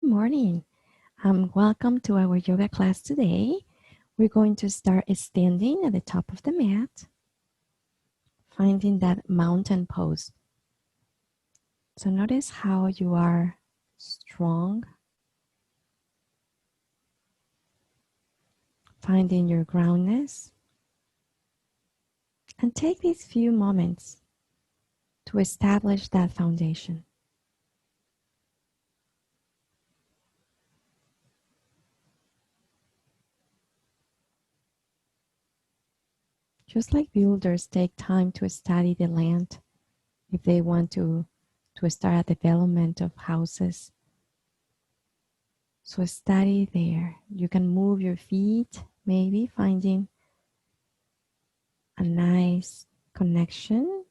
morning. Welcome to our yoga class today. We're going to start standing at the top of the mat, finding that mountain pose. So notice how you are strong, finding your groundness, and take these few moments to establish that foundation. Just like builders take time to study the land if they want to start a development of houses. So study there. You can move your feet, maybe finding a nice connection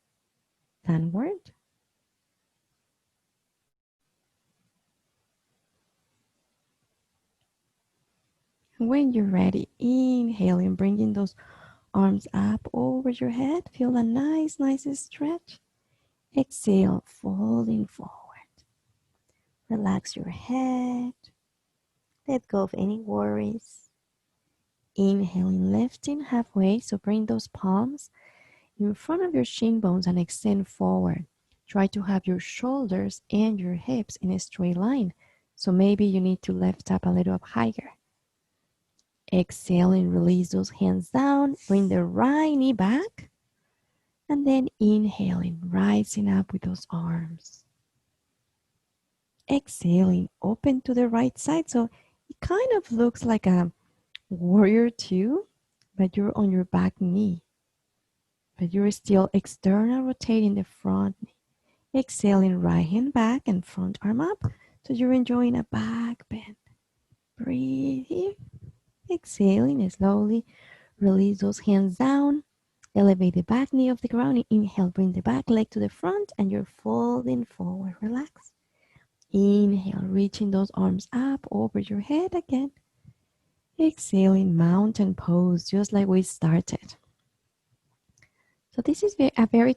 downward. And when you're ready, inhaling, bringing those arms up over your head. Feel a nice stretch. Exhale, folding forward. Relax your head. Let go of any worries. Inhaling, lifting halfway. So bring those palms in front of your shin bones and extend forward. Try to have your shoulders and your hips in a straight line. So maybe you need to lift up a little up higher. Exhaling, release those hands down. Bring the right knee back. And then inhaling, rising up with those arms. Exhaling, open to the right side. So it kind of looks like a warrior two, but you're on your back knee. But you're still external rotating the front knee. Exhaling, right hand back and front arm up. So you're enjoying a back bend. Breathe here. Exhaling slowly, release those hands down. Elevate the back knee off the ground. Inhale, bring the back leg to the front and you're folding forward. Relax. Inhale, reaching those arms up over your head again. Exhaling, mountain pose, just like we started. So this is a very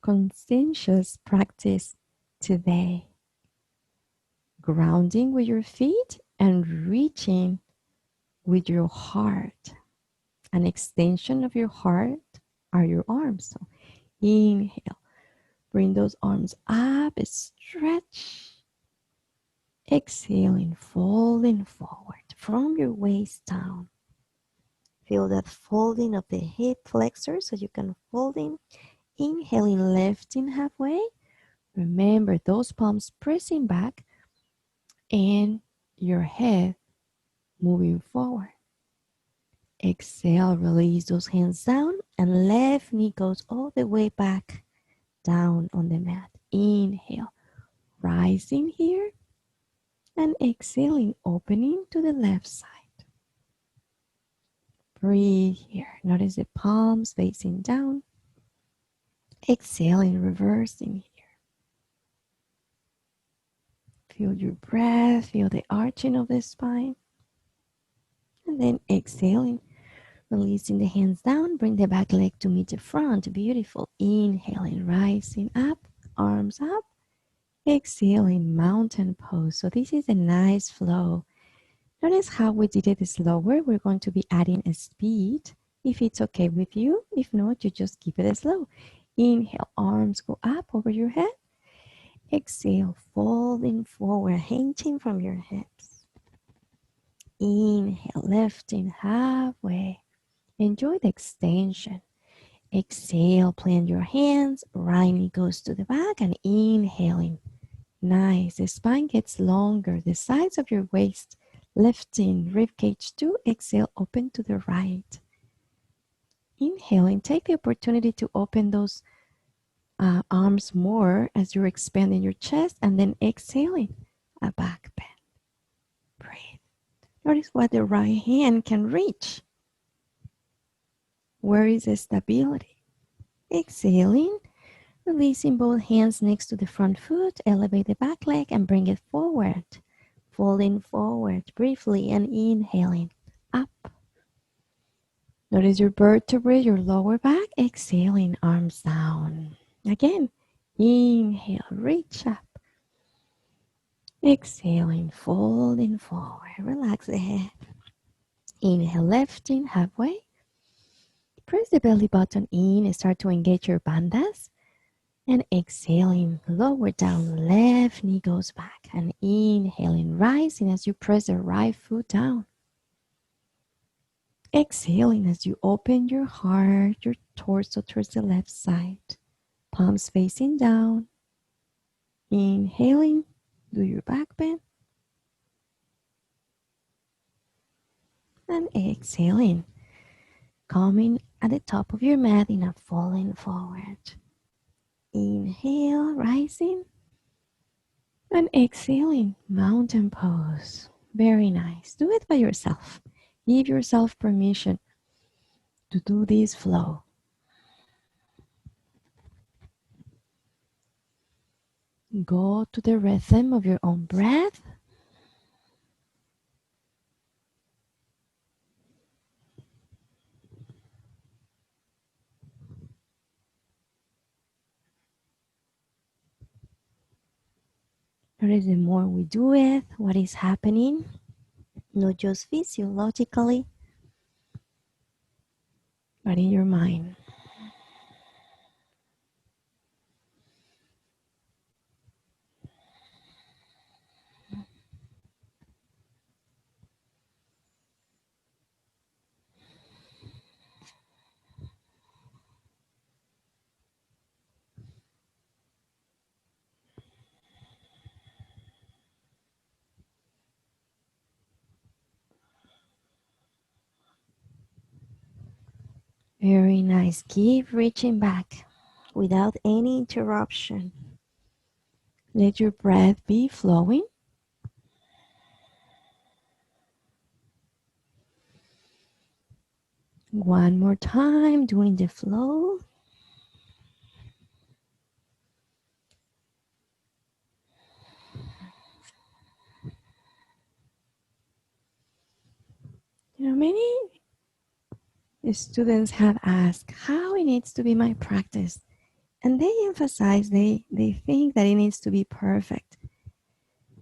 conscientious practice today. Grounding with your feet and reaching with your heart. An extension of your heart are your arms. So inhale, bring those arms up, stretch. Exhaling, folding forward from your waist down. Feel that folding of the hip flexors so you can fold in. Inhaling, lifting halfway. Remember those palms pressing back and your head moving forward. Exhale, release those hands down and left knee goes all the way back down on the mat. Inhale, rising here and exhaling, opening to the left side. Breathe here. Notice the palms facing down. Exhaling, reversing here. Feel your breath, feel the arching of the spine. And then exhaling, releasing the hands down, bring the back leg to meet the front. Beautiful. Inhaling, rising up, arms up. Exhaling, mountain pose. So this is a nice flow. Notice how we did it slower. We're going to be adding a speed if it's okay with you. If not, you just keep it slow. Inhale, arms go up over your head. Exhale, folding forward, hinging from your hips. Inhale, lifting halfway. Enjoy the extension. Exhale, plant your hands. Right knee goes to the back and inhaling. Nice. The spine gets longer. The sides of your waist lifting, ribcage too. Exhale, open to the right. Inhaling, take the opportunity to open those arms more as you're expanding your chest, and then exhaling, a back bend. Breathe. Notice what the right hand can reach. Where is the stability? Exhaling, releasing both hands next to the front foot, elevate the back leg and bring it forward. Folding forward briefly and inhaling up. Notice your vertebrae, your lower back. Exhaling, arms down. Again, inhale, reach up. Exhaling, folding forward. Relax the head. Inhale, lifting halfway. Press the belly button in and start to engage your bandhas. And exhaling, lower down, left knee goes back. And inhaling, rising as you press the right foot down. Exhaling as you open your heart, your torso towards the left side. Palms facing down. Inhaling, do your back bend. And exhaling, coming at the top of your mat in a falling forward. Inhale, rising. And exhaling, mountain pose. Very nice. Do it by yourself. Give yourself permission to do this flow. Go to the rhythm of your own breath. Notice the more we do it, what is happening, not just physiologically, but in your mind. Very nice. Keep reaching back without any interruption. Let your breath be flowing. One more time, doing the flow. Many students have asked how it needs to be my practice. And they emphasize, they think that it needs to be perfect.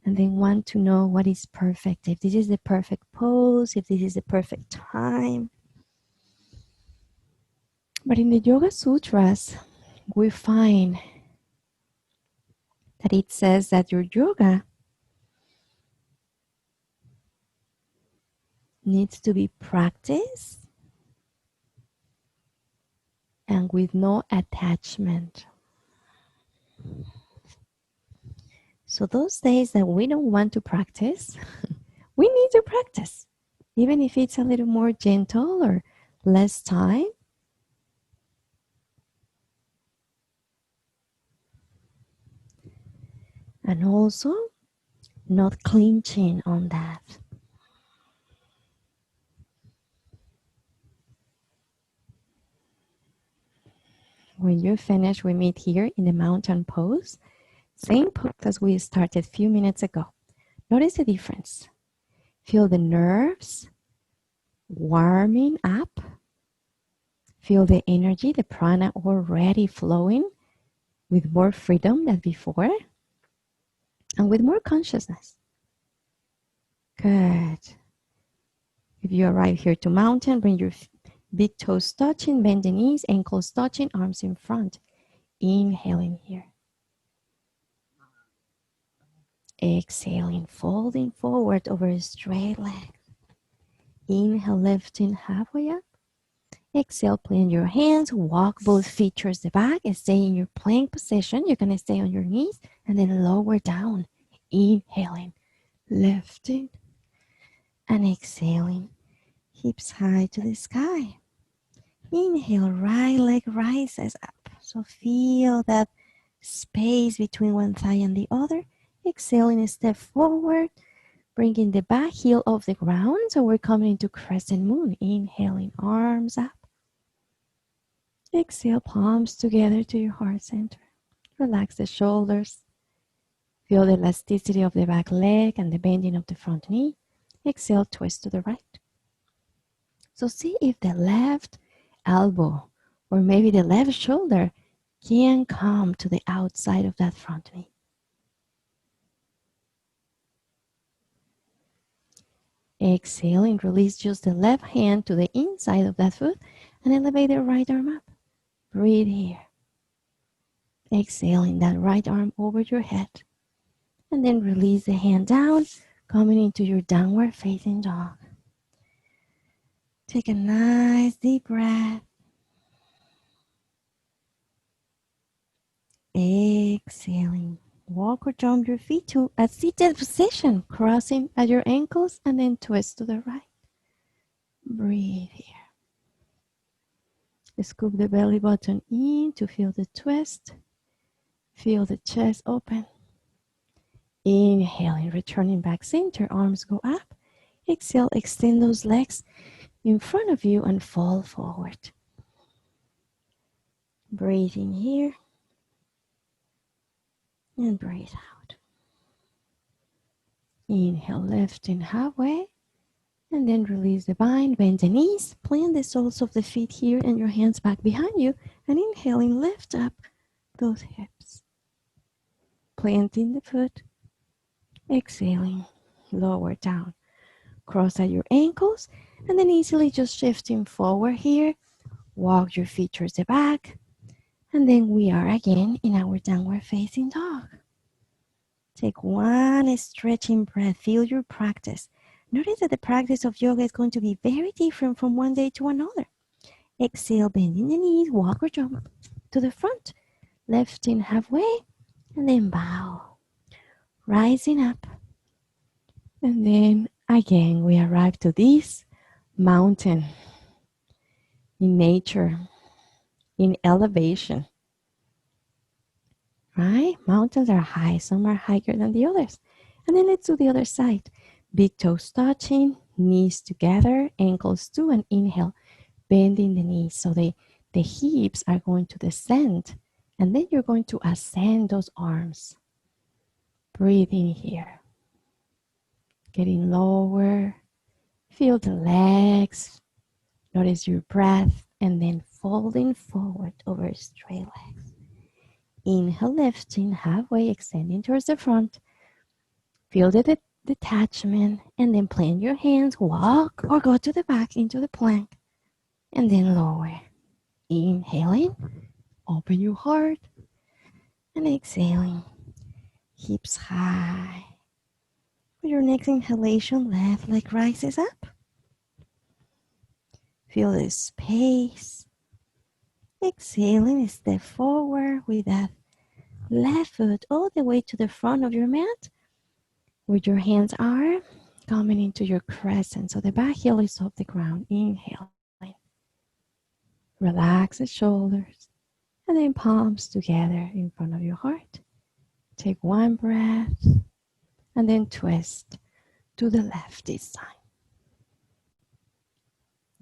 And they want to know what is perfect. If this is the perfect pose, if this is the perfect time. But in the Yoga Sutras, we find that it says that your yoga needs to be practiced and with no attachment. So those days that we don't want to practice, we need to practice. Even if it's a little more gentle or less time. And also not clinching on that. When you're finished, we meet here in the mountain pose. Same pose as we started a few minutes ago. Notice the difference. Feel the nerves warming up. Feel the energy, the prana already flowing with more freedom than before and with more consciousness. Good. If you arrive here to mountain, bring your big toes touching, bend the knees, ankles touching, arms in front. Inhaling here. Exhaling, folding forward over a straight leg. Inhale, lifting halfway up. Exhale, plant your hands, walk both feet towards the back and stay in your plank position. You're going to stay on your knees and then lower down. Inhaling, lifting, and exhaling. Hips high to the sky. Inhale, right leg rises up. So feel that space between one thigh and the other. Exhaling, step forward, bringing the back heel off the ground. So we're coming into crescent moon. Inhaling, arms up. Exhale, palms together to your heart center. Relax the shoulders. Feel the elasticity of the back leg and the bending of the front knee. Exhale, twist to the right. So see if the left elbow or maybe the left shoulder can come to the outside of that front knee. Exhale and release just the left hand to the inside of that foot and elevate the right arm up. Breathe here. Exhaling that right arm over your head. And then release the hand down, coming into your downward facing dog. Take a nice deep breath. Exhaling. Walk or jump your feet to a seated position, crossing at your ankles and then twist to the right. Breathe here. Scoop the belly button in to feel the twist. Feel the chest open. Inhaling, returning back center, arms go up. Exhale, extend those legs in front of you and fall forward. Breathe in here and breathe out. Inhale, lifting halfway. And then release the bind, bend the knees, plant the soles of the feet here and your hands back behind you. And inhaling, lift up those hips. Planting the foot. Exhaling, lower down. Cross at your ankles and then easily just shifting forward here. Walk your feet towards the back. And then we are again in our downward facing dog. Take one stretching breath. Feel your practice. Notice that the practice of yoga is going to be very different from one day to another. Exhale, bending the knees, walk or jump to the front. Lifting halfway and then bow. Rising up. And then again, we arrive to this mountain in nature, in elevation. Right? Mountains are high. Some are higher than the others. And then let's do the other side. Big toes touching, knees together, ankles too, and inhale, bending the knees. So the hips are going to descend, and then you're going to ascend those arms. Breathe in here. Getting lower. Feel the legs. Notice your breath, and then folding forward over straight legs. Inhale, lifting halfway, extending towards the front. Feel the detachment, and then plant your hands, walk or go to the back into the plank, and then lower. Inhaling, open your heart, and exhaling, hips high. With your next inhalation, left leg rises up. Feel the space. Exhaling, step forward with that left foot all the way to the front of your mat. Where your hands are coming into your crescent. So the back heel is off the ground. Inhaling. Relax the shoulders. And then palms together in front of your heart. Take one breath. And then twist to the left this time.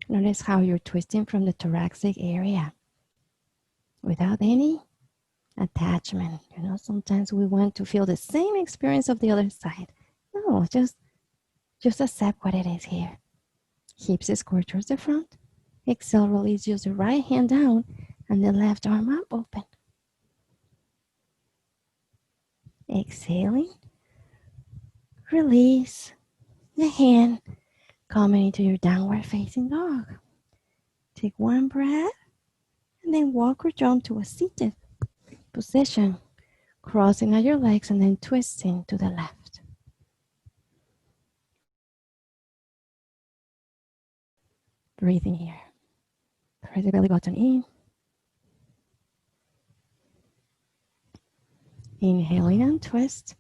Notice how you're twisting from the thoracic area. Without any attachment. Sometimes we want to feel the same experience of the other side. No, just accept what it is here. Hips square towards the front. Exhale, release just the right hand down and the left arm up, open. Exhaling. Release the hand coming into your downward facing dog. Take one breath and then walk or jump to a seated position. Crossing at your legs and then twisting to the left. Breathing here. Press the belly button in. Inhaling and twist.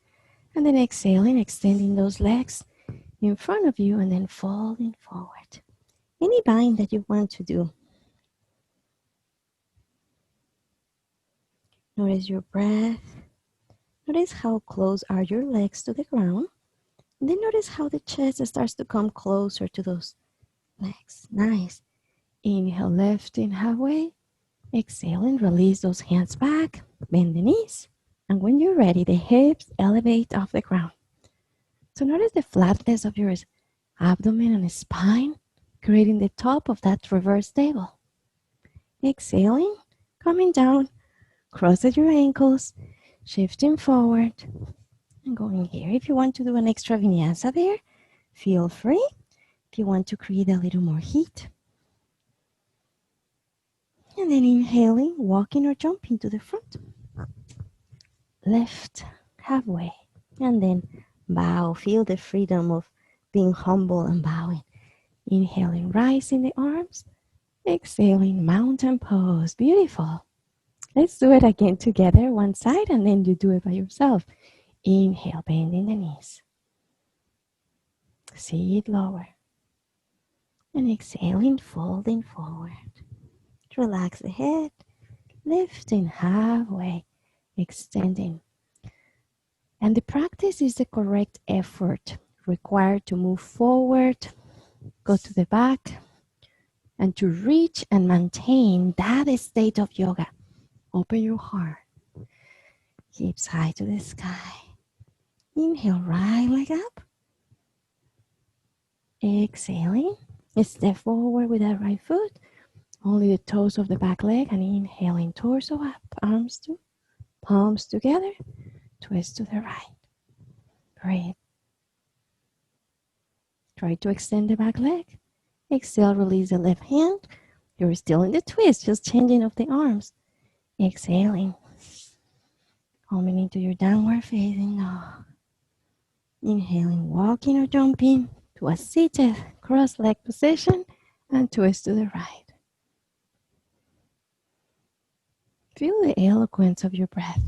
And then exhaling, extending those legs in front of you and then falling forward. Any bind that you want to do. Notice your breath. Notice how close are your legs to the ground. And then notice how the chest starts to come closer to those legs. Nice. Inhale, lifting halfway. Exhale and release those hands back. Bend the knees. And when you're ready, the hips elevate off the ground. So notice the flatness of your abdomen and spine, creating the top of that reverse table. Exhaling, coming down, cross at your ankles, shifting forward, and going here. If you want to do an extra vinyasa there, feel free. if you want to create a little more heat. And then inhaling, walking or jumping to the front. Left halfway. And then bow. Feel the freedom of being humble and bowing. Inhaling, rising the arms. Exhaling, mountain pose. Beautiful. Let's do it again together, one side, and then you do it by yourself. Inhale, bending the knees. Sit lower. And exhaling, folding forward. Relax the head, lifting halfway, extending. And the practice is the correct effort required to move forward, go to the back, and to reach and maintain that state of yoga. Open your heart. Hips high to the sky. Inhale, right leg up. Exhaling, step forward with that right foot. Only the toes of the back leg, and inhaling, torso up, arms to palms together, twist to the right. Breathe. Try to extend the back leg. Exhale, release the left hand. You're still in the twist, just changing of the arms. Exhaling. Coming into your downward facing dog. Inhaling, walking or jumping to a seated cross leg position and twist to the right. Feel the eloquence of your breath.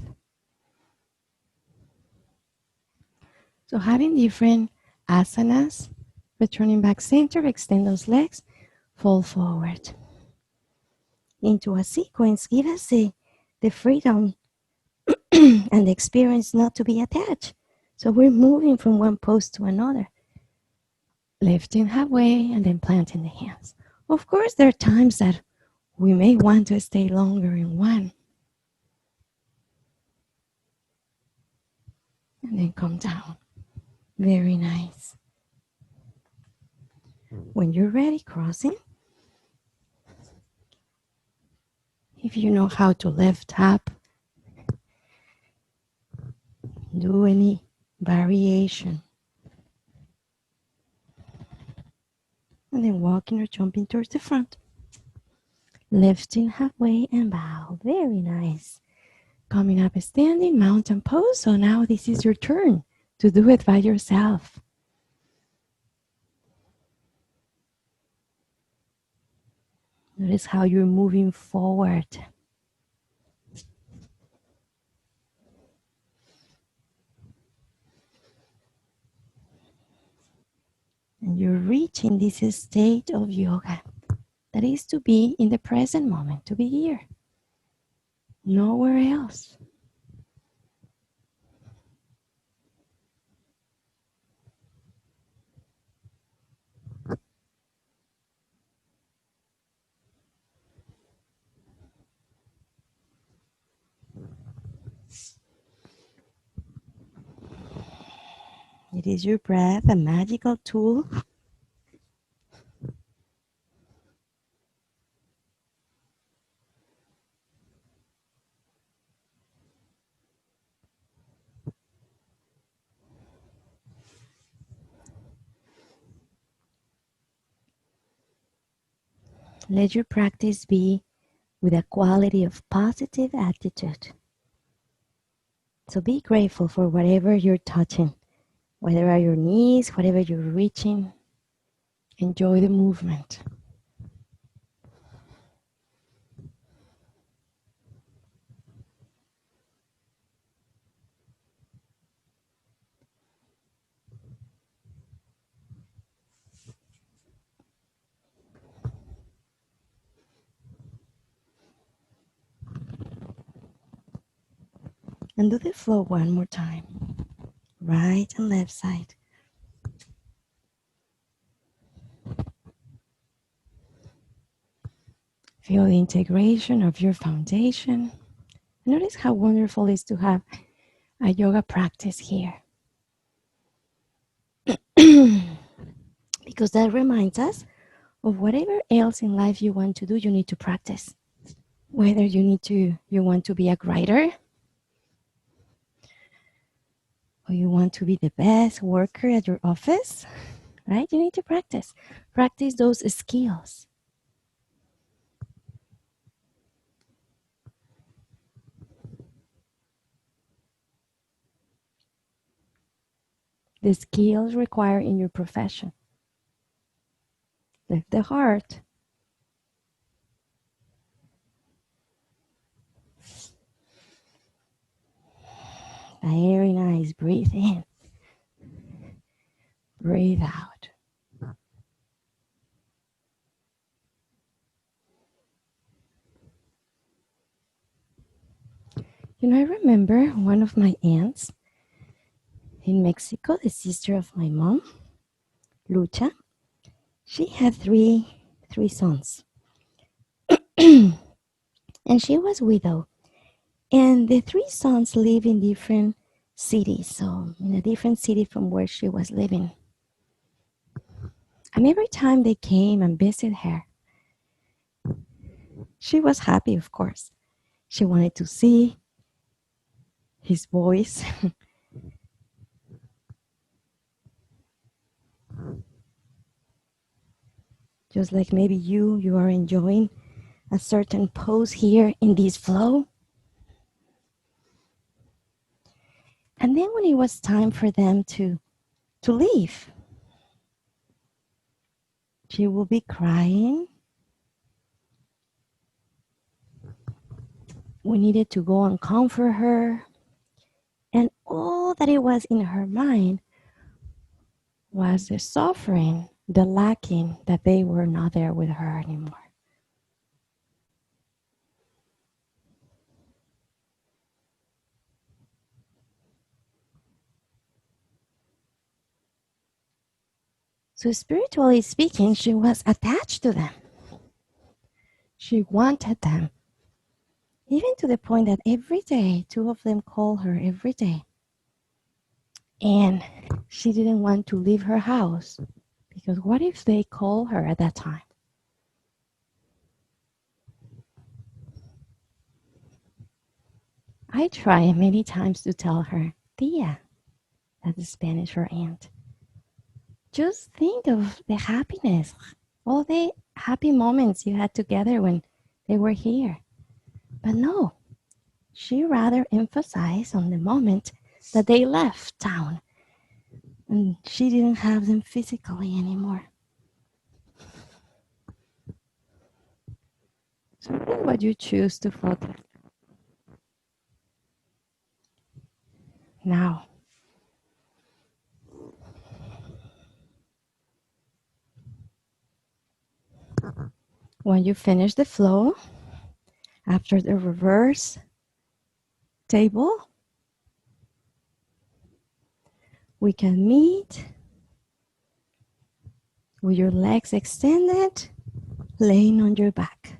So having different asanas, returning back center, extend those legs, fall forward. Into a sequence, give us the freedom and the experience not to be attached. So we're moving from one pose to another. Lifting halfway and then planting the hands. Of course, there are times that we may want to stay longer in one. And then come down. Very nice. When you're ready, crossing. If you know how to lift up, do any variation. And then walking or jumping towards the front. Lifting halfway and bow. Very nice. Coming up, standing, mountain pose. So now this is your turn to do it by yourself. Notice how you're moving forward. And you're reaching this state of yoga. That is to be in the present moment, to be here. Nowhere else. It is your breath, a magical tool. Let your practice be with a quality of positive attitude. So be grateful for whatever you're touching, whether are your knees, whatever you're reaching. Enjoy the movement. And do the flow one more time. Right and left side. Feel the integration of your foundation. Notice how wonderful it is to have a yoga practice here. Because that reminds us of whatever else in life you want to do, you need to practice. Whether you want to be a writer, or you want to be the best worker at your office, right? You need to practice. Practice those skills. The skills required in your profession. Lift the heart. Very nice. Breathe in. Breathe out. I remember one of my aunts in Mexico, the sister of my mom, Lucha. She had three sons, and she was widow. And the three sons live in different cities, so in a different city from where she was living. And every time they came and visited her, she was happy, of course. She wanted to see his boys. Just like maybe you are enjoying a certain pose here in this flow. And then when it was time for them to leave, she will be crying. We needed to go and comfort her. And all that it was in her mind was the suffering, the lacking that they were not there with her anymore. So, spiritually speaking, she was attached to them. She wanted them, even to the point that every day, two of them called her every day. And she didn't want to leave her house because what if they call her at that time? I tried many times to tell her, Tia, that's Spanish for aunt. Just think of the happiness, all the happy moments you had together when they were here. But no, she rather emphasized on the moment that they left town and she didn't have them physically anymore. So what you choose to focus now. When you finish the flow, after the reverse table, we can meet with your legs extended, laying on your back.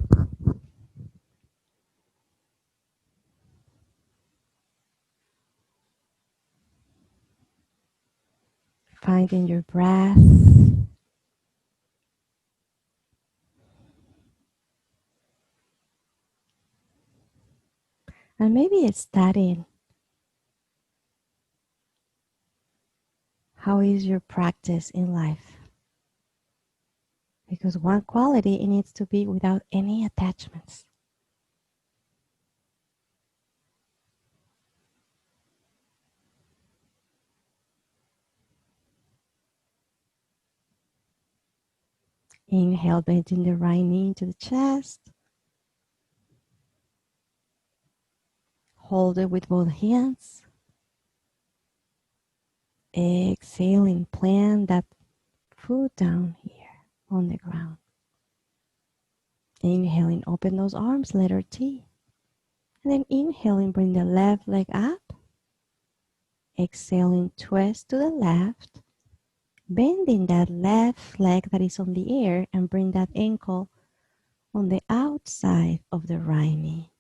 Finding your breath. And maybe it's studying. How is your practice in life? Because one quality, it needs to be without any attachments. Inhale, bending the right knee into the chest. Hold it with both hands. Exhaling, plant that foot down here on the ground. Inhaling, open those arms, letter T. And then inhaling, bring the left leg up. Exhaling, twist to the left. Bending that left leg that is on the air and bring that ankle on the outside of the right knee.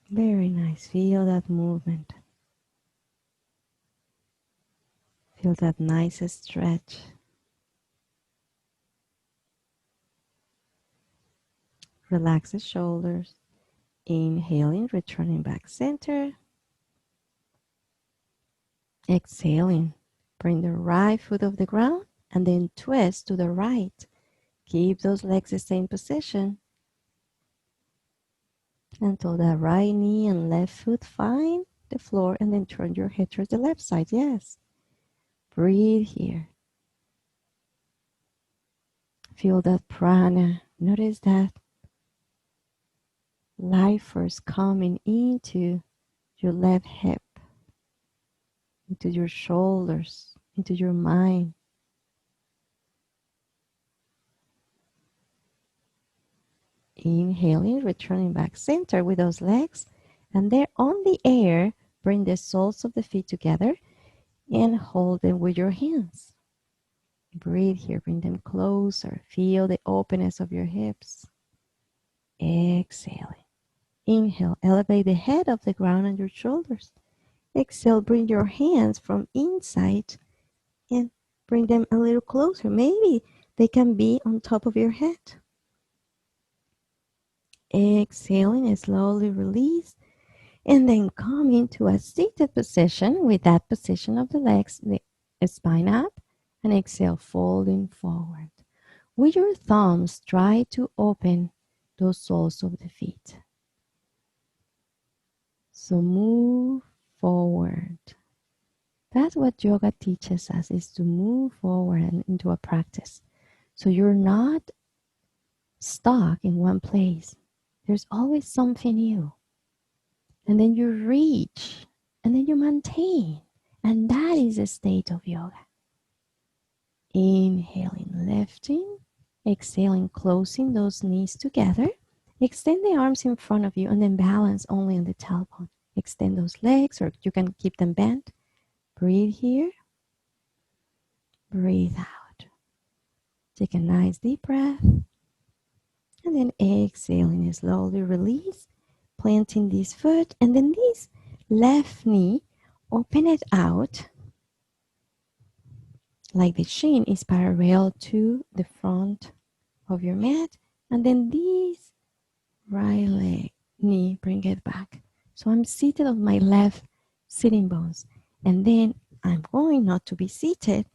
Very nice. Feel that movement. Feel that nice stretch. Relax the shoulders. Inhaling, returning back center. Exhaling. Bring the right foot off the ground and then twist to the right. Keep those legs the same position until the right knee and left foot find the floor, and then turn your head towards the left side. Yes. Breathe here. Feel that prana. Notice that life force coming into your left hip, into your shoulders, into your mind. Inhaling, returning back center with those legs. And there on the air, bring the soles of the feet together and hold them with your hands. Breathe here, bring them closer. Feel the openness of your hips. Exhaling. Inhale, elevate the head off the ground and your shoulders. Exhale, bring your hands from inside and bring them a little closer. Maybe they can be on top of your head. Exhaling, slowly release. And then come into a seated position with that position of the legs, the spine up, and exhale, folding forward. With your thumbs, try to open those soles of the feet. So move forward. That's what yoga teaches us, is to move forward into a practice. So you're not stuck in one place. There's always something new. And then you reach, and then you maintain. And that is a state of yoga. Inhaling, lifting. Exhaling, closing those knees together. Extend the arms in front of you and then balance only on the tailbone. Extend those legs, or you can keep them bent. Breathe here. Breathe out. Take a nice deep breath. And then exhaling, slowly release. Planting this foot, and then this left knee, open it out like the shin is parallel to the front of your mat, and then this right leg knee, bring it back. So I'm seated on my left sitting bones, and then I'm going not to be seated.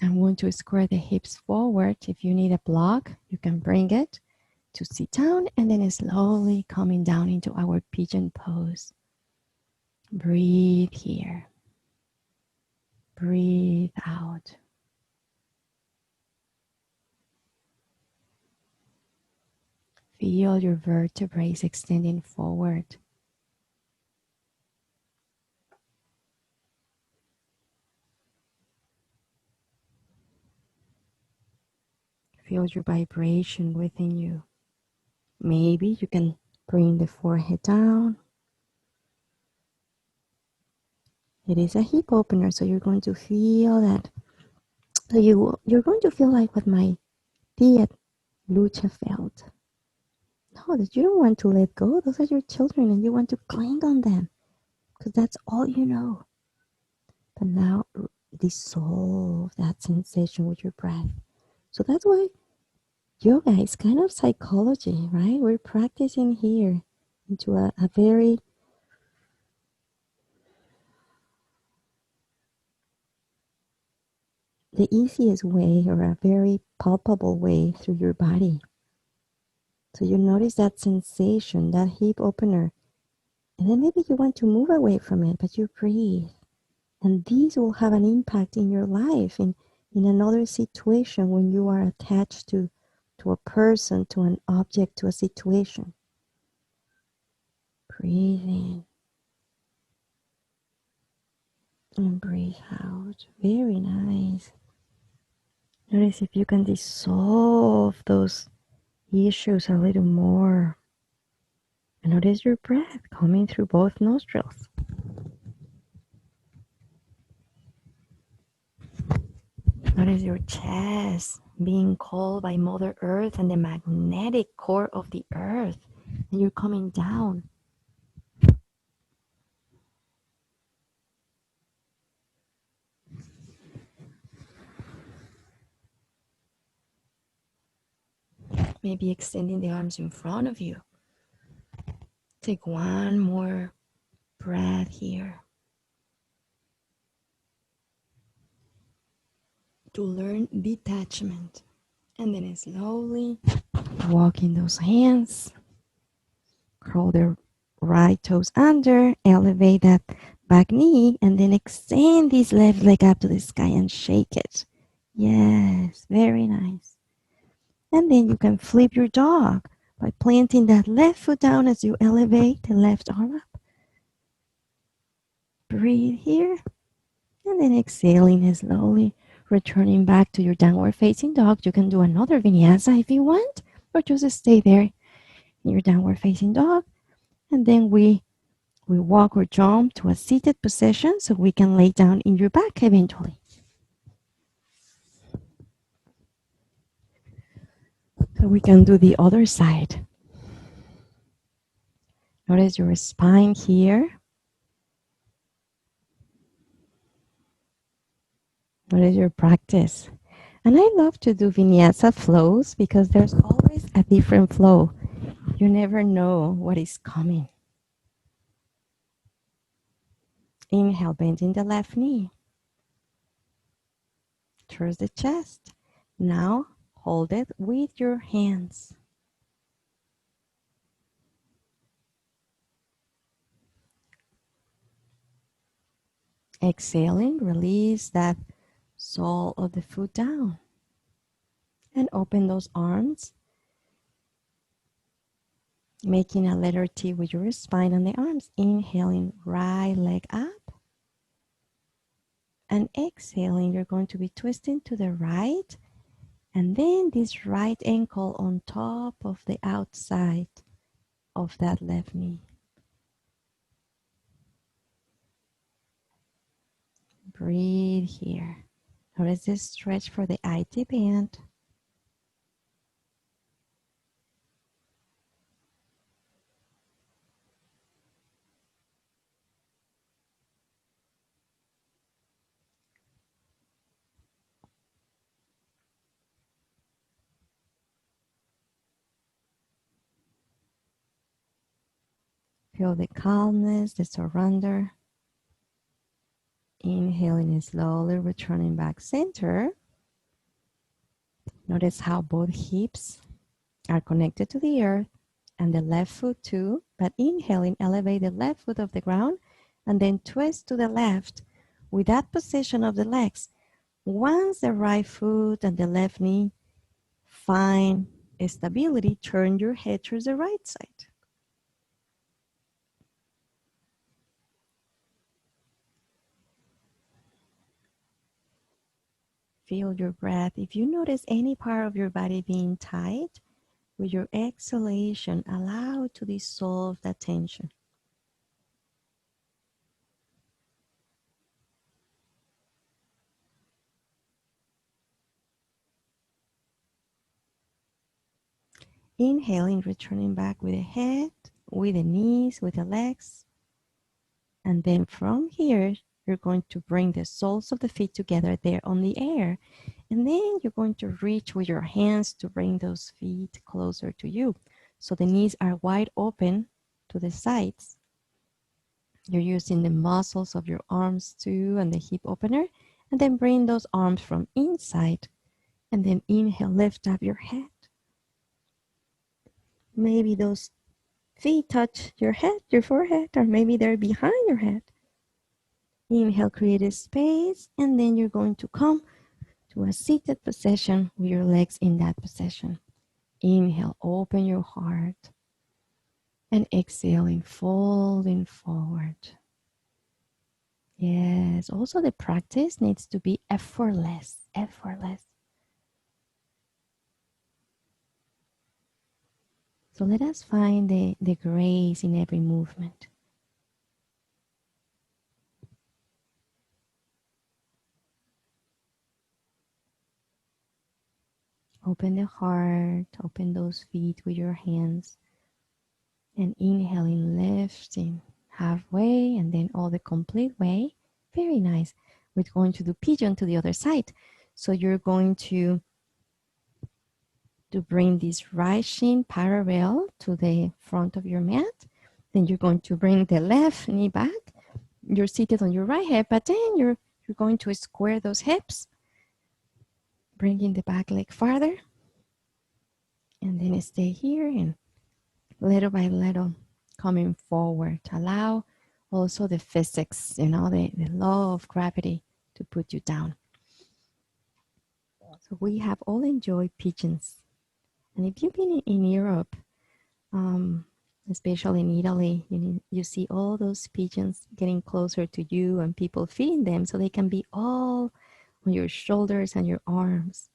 I'm going to square the hips forward. If you need a block, you can bring it to sit down, and then slowly coming down into our pigeon pose. Breathe here. Breathe out. Feel your vertebrae extending forward. Feel your vibration within you. Maybe you can bring the forehead down. It is a hip opener, so you're going to feel that. So you're going to feel like what my tia Lucha felt. No, that you don't want to let go. Those are your children, and you want to cling on them because that's all you know. But now dissolve that sensation with your breath. So that's why yoga is kind of psychology, right? We're practicing here into a very the easiest way, or a very palpable way through your body. So you notice that sensation, that hip opener, and then maybe you want to move away from it, but you breathe. And these will have an impact in your life, in another situation when you are attached to a person, to an object, to a situation. Breathe in and breathe out. Very nice. Notice if you can dissolve those issues a little more. And notice your breath coming through both nostrils. Notice your chest being called by Mother Earth and the magnetic core of the earth. And you're coming down. Maybe extending the arms in front of you. Take one more breath here. to learn detachment. And then slowly walking those hands, curl the right toes under, elevate that back knee, and then extend this left leg up to the sky and shake it. Yes, very nice. And then you can flip your dog by planting that left foot down as you elevate the left arm up. Breathe here. And then exhaling slowly, returning back to your downward facing dog. You can do another vinyasa if you want, or just stay there in your downward facing dog. And then we walk or jump to a seated position so we can lay down in your back eventually. So we can do the other side. Notice your spine here. Notice your practice. And I love to do vinyasa flows because there's always a different flow. You never know what is coming. Inhale, bending the left knee. Towards the chest. Now hold it with your hands. Exhaling, release that sole of the foot down. And open those arms, making a letter T with your spine and the arms. Inhaling, right leg up. And exhaling, you're going to be twisting to the right. And then this right ankle on top of the outside of that left knee. Breathe here. Notice this stretch for the IT band. Feel the calmness, the surrender. Inhaling slowly, returning back center. Notice how both hips are connected to the earth and the left foot too. But inhaling, elevate the left foot off the ground and then twist to the left with that position of the legs. Once the right foot and the left knee find stability, turn your head towards the right side. Feel your breath. If you notice any part of your body being tight, with your exhalation, allow it to dissolve that tension. Inhaling, returning back with the head, with the knees, with the legs. And then from here, you're going to bring the soles of the feet together there on the air. And then you're going to reach with your hands to bring those feet closer to you. So the knees are wide open to the sides. You're using the muscles of your arms too and the hip opener. And then bring those arms from inside. And then inhale, lift up your head. Maybe those feet touch your head, your forehead, or maybe they're behind your head. Inhale, create a space, and then you're going to come to a seated position with your legs in that position. Inhale, open your heart. And exhaling, folding forward. Yes, also the practice needs to be effortless, effortless. So let us find the grace in every movement. Open the heart, open those feet with your hands. And inhaling, lifting halfway and then all the complete way. Very nice. We're going to do pigeon to the other side. So you're going to bring this right shin parallel to the front of your mat. Then you're going to bring the left knee back. You're seated on your right hip, but then you're going to square those hips. bringing the back leg farther, and then stay here and little by little coming forward. Allow also the physics, the law of gravity to put you down. So we have all enjoyed pigeons. And if you've been in Europe, um, especially in Italy, you see all those pigeons getting closer to you and people feeding them so they can be all on your shoulders and your arms.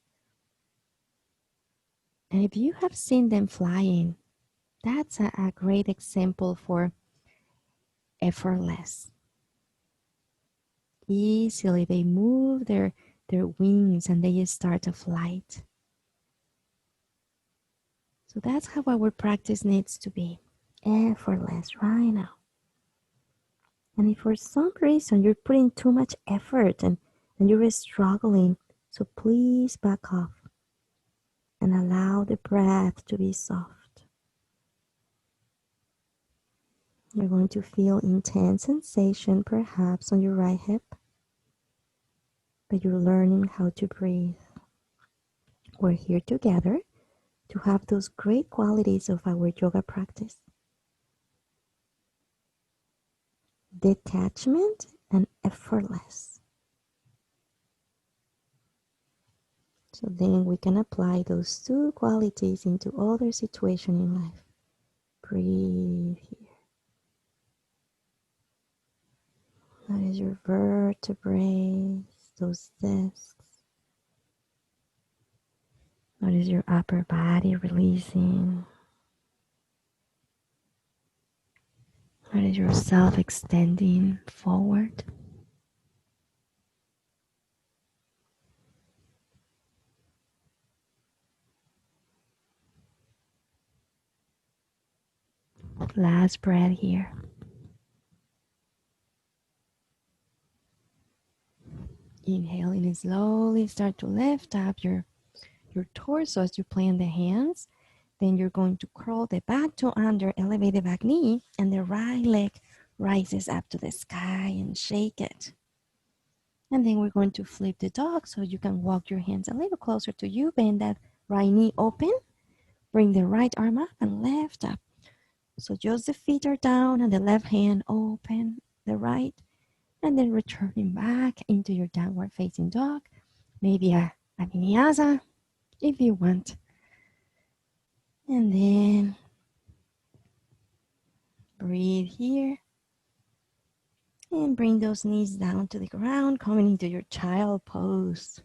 And if you have seen them flying, that's a great example for effortless. Easily they move their wings and they start a flight. So that's how our practice needs to be. Effortless right now. And if for some reason you're putting too much effort and you're struggling, so please back off and allow the breath to be soft. You're going to feel intense sensation perhaps on your right hip, but you're learning how to breathe. We're here together to have those great qualities of our yoga practice. Detachment and effortless. So then we can apply those two qualities into other situations in life. Breathe here. Notice your vertebrae, those discs. Notice your upper body releasing. Notice yourself extending forward. Last breath here. Inhaling and slowly start to lift up your torso as you plant the hands. Then you're going to curl the back toe under, elevate the back knee, and the right leg rises up to the sky and shake it. And then we're going to flip the dog so you can walk your hands a little closer to you. Bend that right knee open. Bring the right arm up and lift up. So just the feet are down and the left hand open, the right. And then returning back into your downward facing dog. Maybe a vinyasa if you want. And then breathe here. And bring those knees down to the ground, coming into your child pose.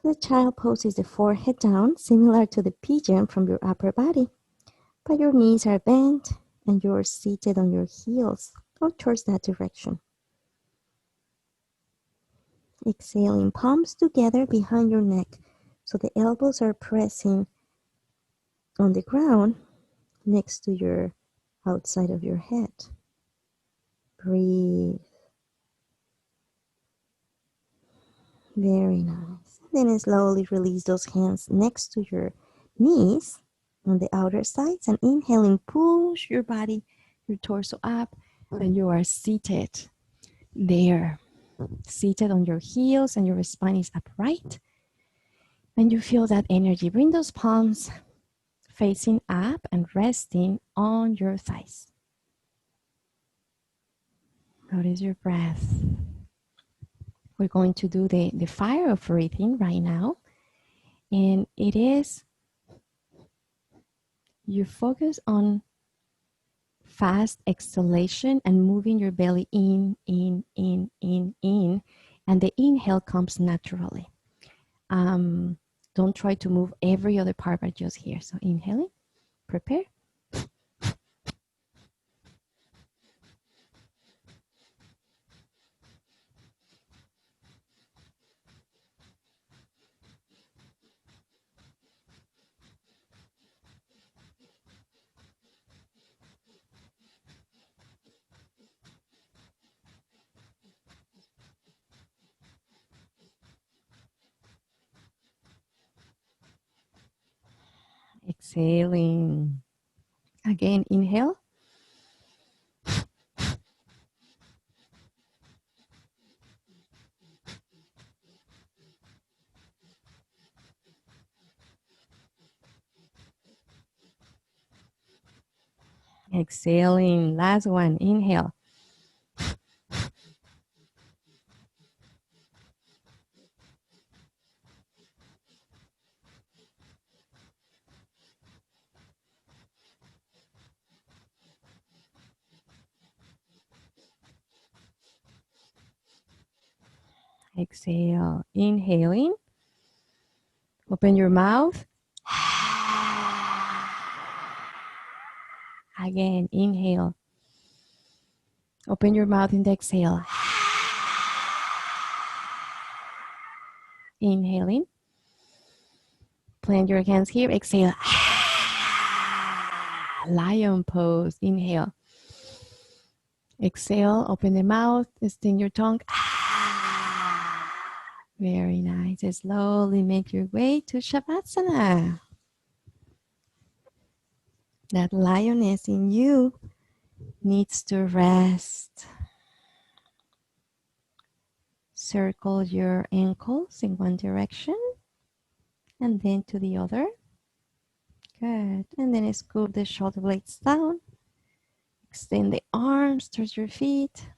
So the child pose is the forehead down, similar to the pigeon from your upper body. But your knees are bent and you're seated on your heels or towards that direction. Exhaling, palms together behind your neck. So the elbows are pressing on the ground next to your outside of your head. Breathe. Very nice. Then slowly release those hands next to your knees on the outer sides and inhaling, push your body, your torso up, and you are seated there. Seated on your heels and your spine is upright. And you feel that energy. Bring those palms facing up and resting on your thighs. Notice your breath. We're going to do the fire of breathing right now. And it is, you focus on fast exhalation and moving your belly in. And the inhale comes naturally. Don't try to move every other part, but just here. So inhaling, prepare. Exhaling. Again, inhale. Exhaling. Last one. Inhale. Exhale. Inhaling. Open your mouth. Again, inhale. Open your mouth and exhale. Inhaling. Plant your hands here. Exhale. Lion pose. Inhale. Exhale. Open the mouth. Extend your tongue. Very nice. Slowly make your way to Shavasana. That lioness in you needs to rest. Circle your ankles in one direction and then to the other. Good. And then scoop the shoulder blades down. Extend the arms towards your feet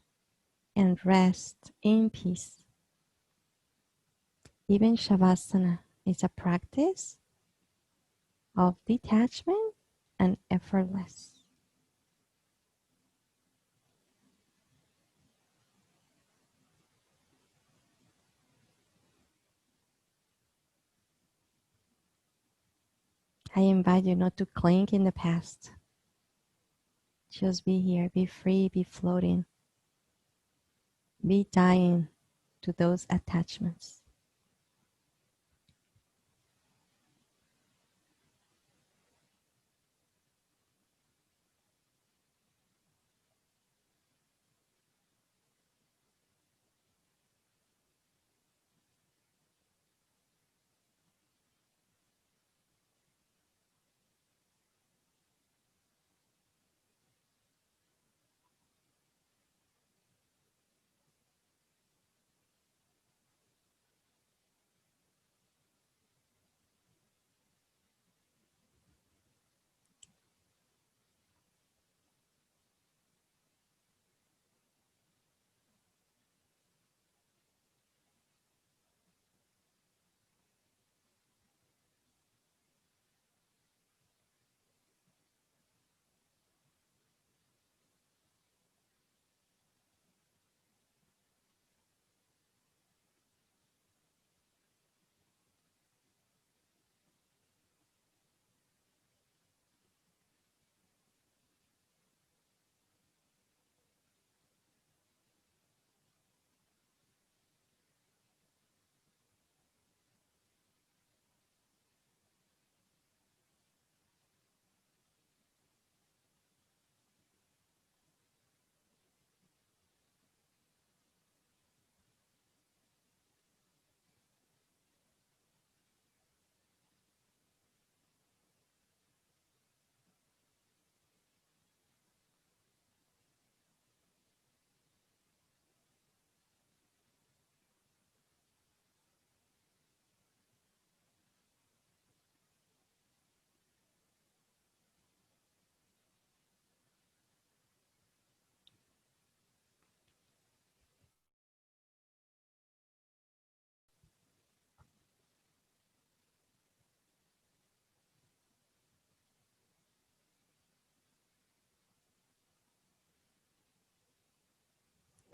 and rest in peace. Even Shavasana is a practice of detachment and effortless. I invite you not to cling in the past. Just be here, be free, be floating, be dying to those attachments.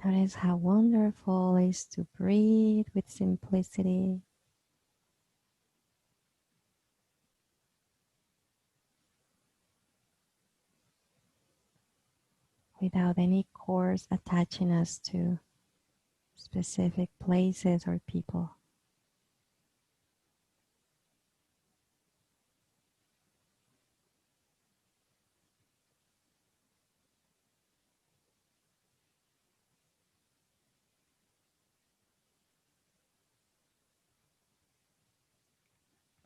Notice how wonderful it is to breathe with simplicity, without any cords attaching us to specific places or people.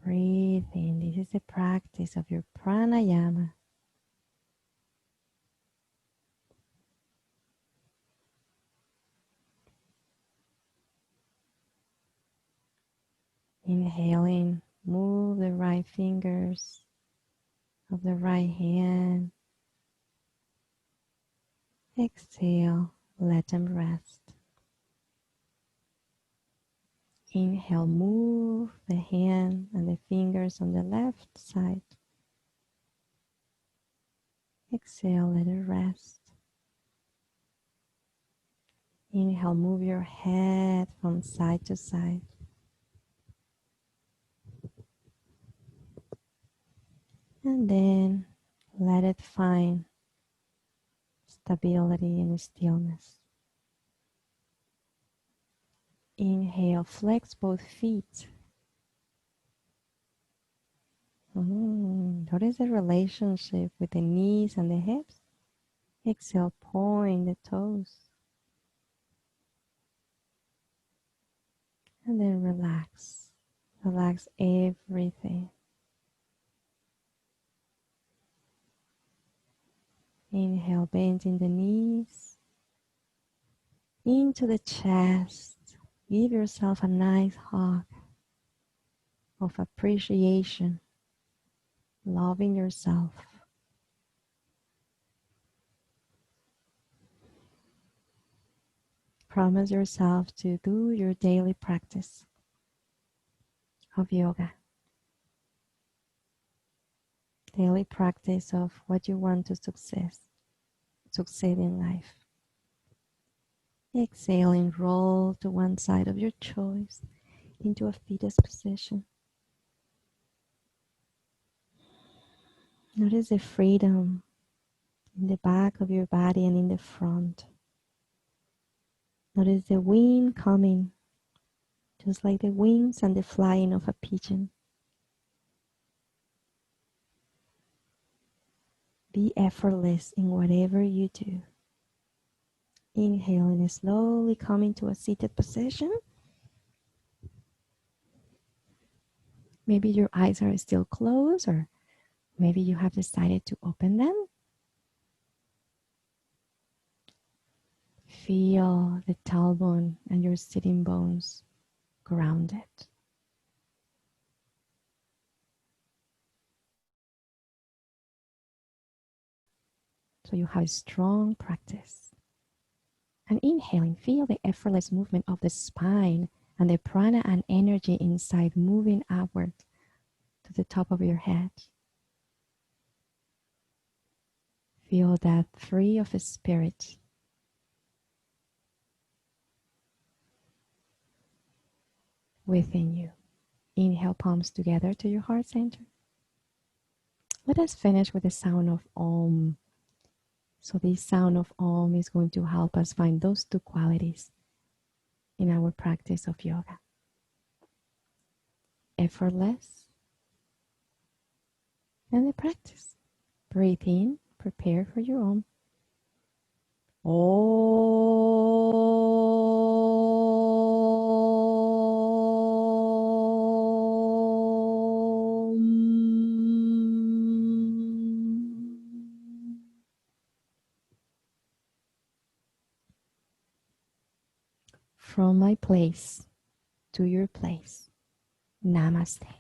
Breathe in. This is the practice of your pranayama. Inhaling, move the right fingers of the right hand Exhale, let them rest. Inhale, move the hand and the fingers on the left side. Exhale, let it rest. Inhale, move your head from side to side. And then let it find stability and stillness. Inhale, flex both feet. Notice the relationship with the knees and the hips. Exhale, point the toes. And then relax. Relax everything. Inhale, bending the knees into the chest. Give yourself a nice hug of appreciation, loving yourself. Promise yourself to do your daily practice of yoga. Daily practice of what you want to succeed in life. Exhale and roll to one side of your choice into a fetus position. Notice the freedom in the back of your body and in the front. Notice the wind coming, just like the wings and the flying of a pigeon. Be effortless in whatever you do. Inhale and slowly come into a seated position. Maybe your eyes are still closed, or maybe you have decided to open them. Feel the tailbone and your sitting bones grounded. So you have a strong practice. And inhaling, feel the effortless movement of the spine and the prana and energy inside moving upward to the top of your head. Feel that free of spirit. Within you. Inhale, palms together to your heart center. Let us finish with the sound of Om. So this sound of Om is going to help us find those two qualities in our practice of yoga. Effortless and the practice. Breathe in, prepare for your Om. From my place to your place. Namaste.